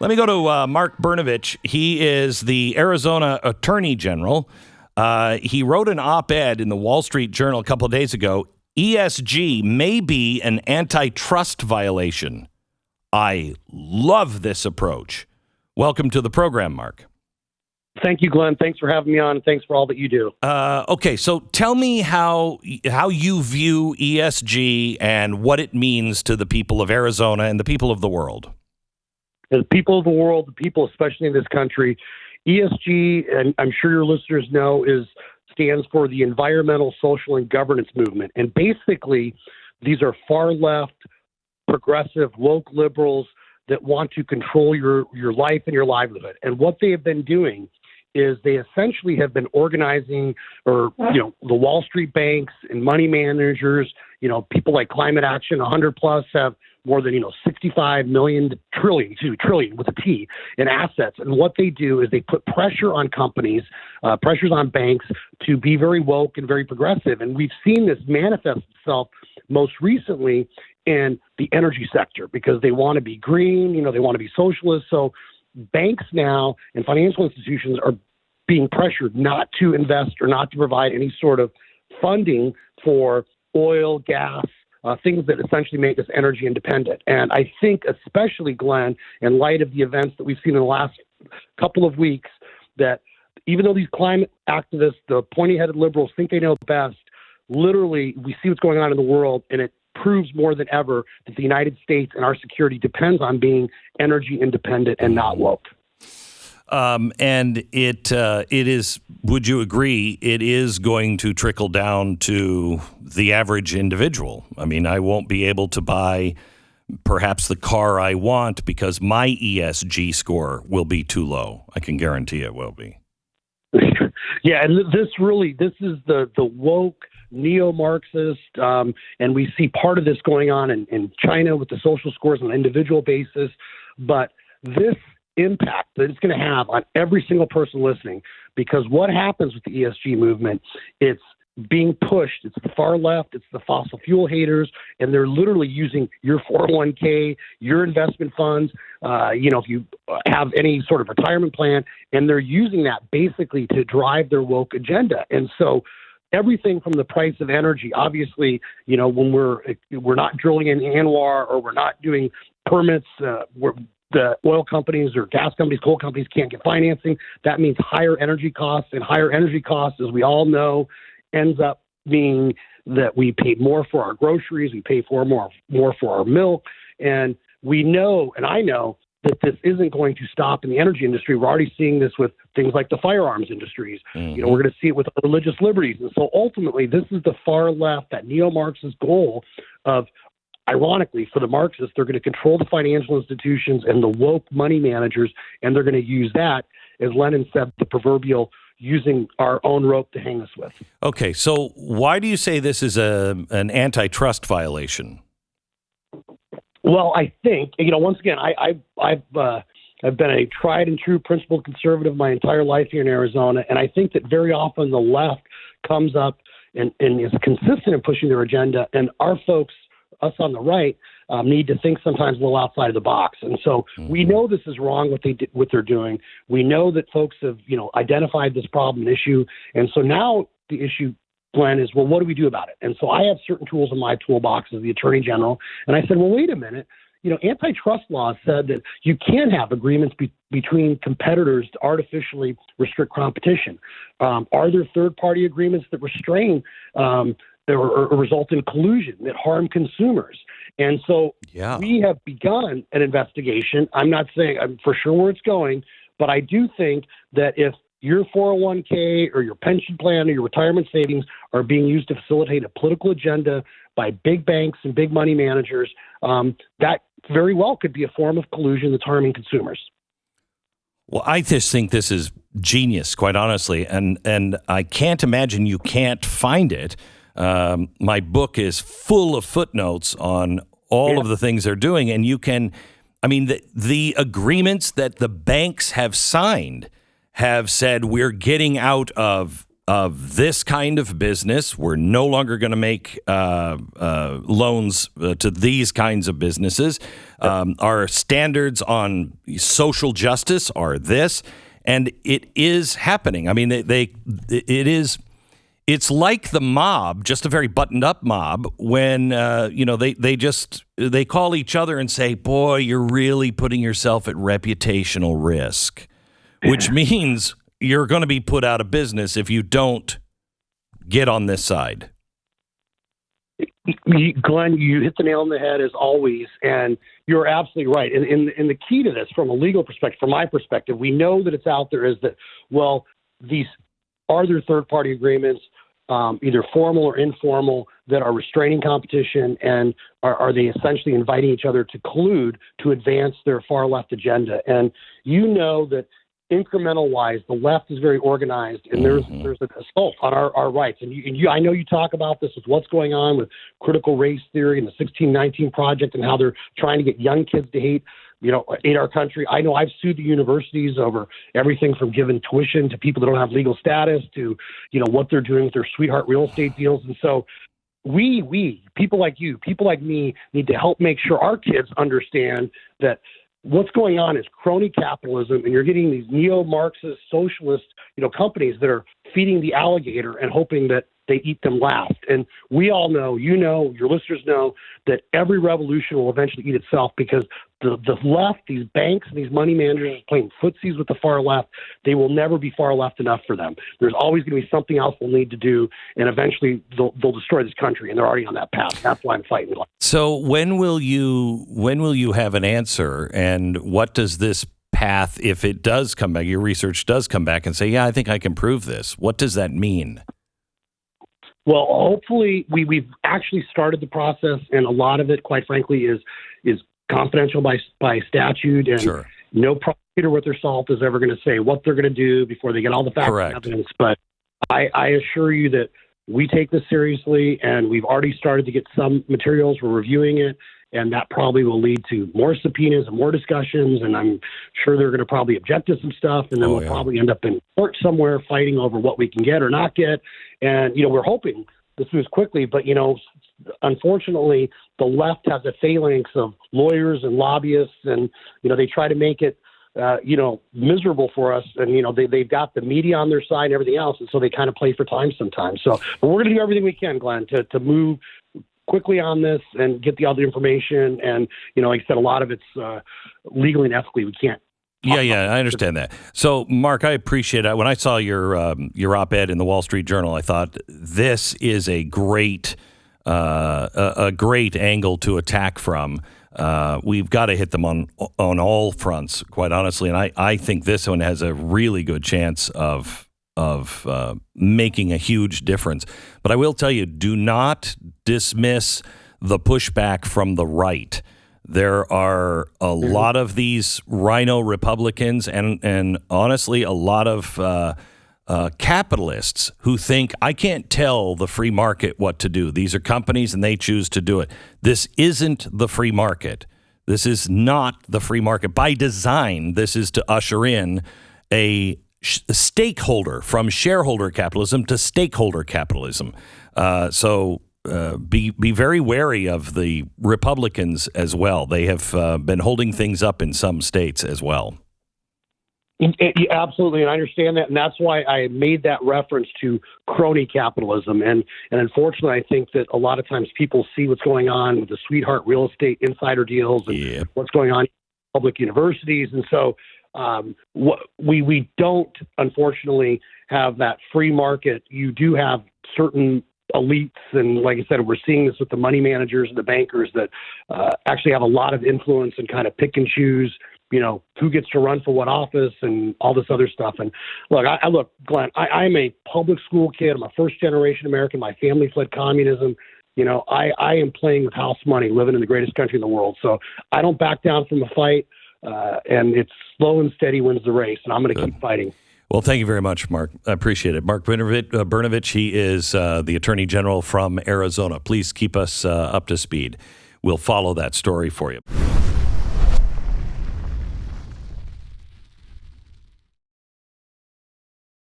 Let me go to Mark Brnovich. He is the Arizona Attorney General. He wrote an op-ed in the Wall Street Journal a couple of days ago. ESG may be an antitrust violation. I love this approach. Welcome to the program, Mark. Thank you, Glenn. Thanks for having me on. Thanks for all that you do. Okay, so tell me how you view ESG and what it means to the people of Arizona and the people of the world. The people of the world, the people especially in this country, ESG, and I'm sure your listeners know, stands for the Environmental, Social, and Governance Movement. And basically, these are far left, progressive, woke liberals that want to control your life and your livelihood. And what they have been doing is they essentially have been organizing, the Wall Street banks and money managers, people like Climate Action, 100 plus have more than, 65 trillion with a T in assets. And what they do is they put pressure on companies, pressures on banks to be very woke and very progressive. And we've seen this manifest itself most recently in the energy sector because they want to be green, they want to be socialist. So banks now and financial institutions are being pressured not to invest or not to provide any sort of funding for oil, gas, things that essentially make us energy independent. And I think especially, Glenn, in light of the events that we've seen in the last couple of weeks, that even though these climate activists, the pointy-headed liberals, think they know best, literally we see what's going on in the world, and it proves more than ever that the United States and our security depends on being energy independent and not woke. And it is, would you agree, it is going to trickle down to the average individual? I mean, I won't be able to buy perhaps the car I want because my ESG score will be too low. I can guarantee it will be. Yeah, and this is the woke neo-Marxist, and we see part of this going on in China with the social scores on an individual basis. But this impact that it's going to have on every single person listening, because what happens with the ESG movement, it's being pushed. It's the far left. It's the fossil fuel haters, and they're literally using your 401k, your investment funds, if you have any sort of retirement plan, and they're using that basically to drive their woke agenda. And so everything from the price of energy, obviously, when we're not drilling in Anwar or we're not doing permits, the oil companies or gas companies, coal companies can't get financing. That means higher energy costs, and higher energy costs, as we all know, ends up being that we pay more for our groceries, we pay more for our milk, and we know, and I know, that this isn't going to stop in the energy industry. We're already seeing this with things like the firearms industries. Mm-hmm. We're going to see it with religious liberties. And so ultimately, this is the far left, that neo-Marxist goal of, ironically, for the Marxists, they're going to control the financial institutions and the woke money managers, and they're going to use that, as Lenin said, the proverbial using our own rope to hang us with. Okay, so why do you say this is an antitrust violation? Well, I think, once again, I've been a tried and true principled conservative my entire life here in Arizona, and I think that very often the left comes up and is consistent in pushing their agenda, and our folks, us on the right, need to think sometimes a little outside of the box. And so we know this is wrong, what they're doing. We know that folks have, identified this problem and issue. And so now the issue, Glenn, is, well, what do we do about it? And so I have certain tools in my toolbox as the Attorney General. And I said, well, wait a minute. Antitrust law said that you can have agreements between competitors to artificially restrict competition. Are there third-party agreements that restrain or result in collusion that harm consumers? And so we have begun an investigation. I'm not saying I'm for sure where it's going, but I do think that if your 401k or your pension plan or your retirement savings are being used to facilitate a political agenda by big banks and big money managers, that very well could be a form of collusion that's harming consumers. Well, I just think this is genius, quite honestly, and I can't imagine you can't find it. My book is full of footnotes on all of the things they're doing, and you can, the agreements that the banks have signed have said we're getting out of of this kind of business. We're no longer going to make loans to these kinds of businesses. Our standards on social justice are this, and it is happening. I mean, it's like the mob, just a very buttoned up mob, when they call each other and say, "Boy, you're really putting yourself at reputational risk," which means you're going to be put out of business if you don't get on this side. Glenn, you hit the nail on the head as always, and you're absolutely right. And the key to this, from a legal perspective, from my perspective, we know that it's out there is that, well, these are there third-party agreements, either formal or informal, that are restraining competition, and are they essentially inviting each other to collude to advance their far-left agenda? And you know that incremental-wise, the left is very organized, and there's an assault on our rights. And you, I know you talk about this with what's going on with critical race theory and the 1619 Project and how they're trying to get young kids to hate our country. I know I've sued the universities over everything from giving tuition to people that don't have legal status to, what they're doing with their sweetheart real estate deals. And so we, people like you, people like me, need to help make sure our kids understand that what's going on is crony capitalism, and you're getting these neo-Marxist, socialist, companies that are feeding the alligator and hoping that they eat them last. And we all know, your listeners know, that every revolution will eventually eat itself, because the left, these banks and these money managers are playing footsies with the far left. They will never be far left enough for them. There's always going to be something else they'll need to do, and eventually they'll destroy this country, and they're already on that path. That's why I'm fighting. So when will you have an answer, and what does this path, if it does come back, your research does come back and say, yeah, I think I can prove this, what does that mean? Well, hopefully we've actually started the process, and a lot of it, quite frankly, is confidential by statute, and sure. No prosecutor worth their salt is ever going to say what they're going to do before they get all the facts and evidence. But I assure you that we take this seriously, and we've already started to get some materials. We're reviewing it, and that probably will lead to more subpoenas and more discussions, and I'm sure they're going to probably object to some stuff, and then we'll probably end up in court somewhere fighting over what we can get or not get. And, we're hoping this moves quickly, but, unfortunately, the left has a phalanx of lawyers and lobbyists, and, they try to make it, miserable for us. And, they've got the media on their side and everything else, and so they kind of play for time sometimes. So, but we're going to do everything we can, Glenn, to move quickly on this and get the other information. And, like I said, a lot of it's legally and ethically we can't. Yeah, I understand that. So, Mark, I appreciate it. When I saw your op-ed in the Wall Street Journal, I thought this is a great angle to attack from. We've got to hit them on all fronts, quite honestly, and I think this one has a really good chance of making a huge difference. But I will tell you, do not dismiss the pushback from the right. There are a lot of these rhino Republicans and honestly, a lot of capitalists who think, I can't tell the free market what to do. These are companies and they choose to do it. This isn't the free market. This is not the free market. By design, this is to usher in a stakeholder, from shareholder capitalism to stakeholder capitalism. So be very wary of the Republicans as well. They have been holding things up in some states as well. Absolutely, and I understand that, and that's why I made that reference to crony capitalism. And unfortunately, I think that a lot of times people see what's going on with the sweetheart real estate insider deals and what's going on in public universities, and so we don't, unfortunately, have that free market. You do have certain elites, and like I said, we're seeing this with the money managers and the bankers that actually have a lot of influence and kind of pick and choose, who gets to run for what office and all this other stuff. And look, Glenn, I'm a public school kid. I'm a first-generation American. My family fled communism. I am playing with house money, living in the greatest country in the world. So I don't back down from the fight, and it's slow and steady wins the race, and I'm going to keep fighting. Well, thank you very much, Mark. I appreciate it. Mark Brnovich, he is the Attorney General from Arizona. Please keep us up to speed. We'll follow that story for you.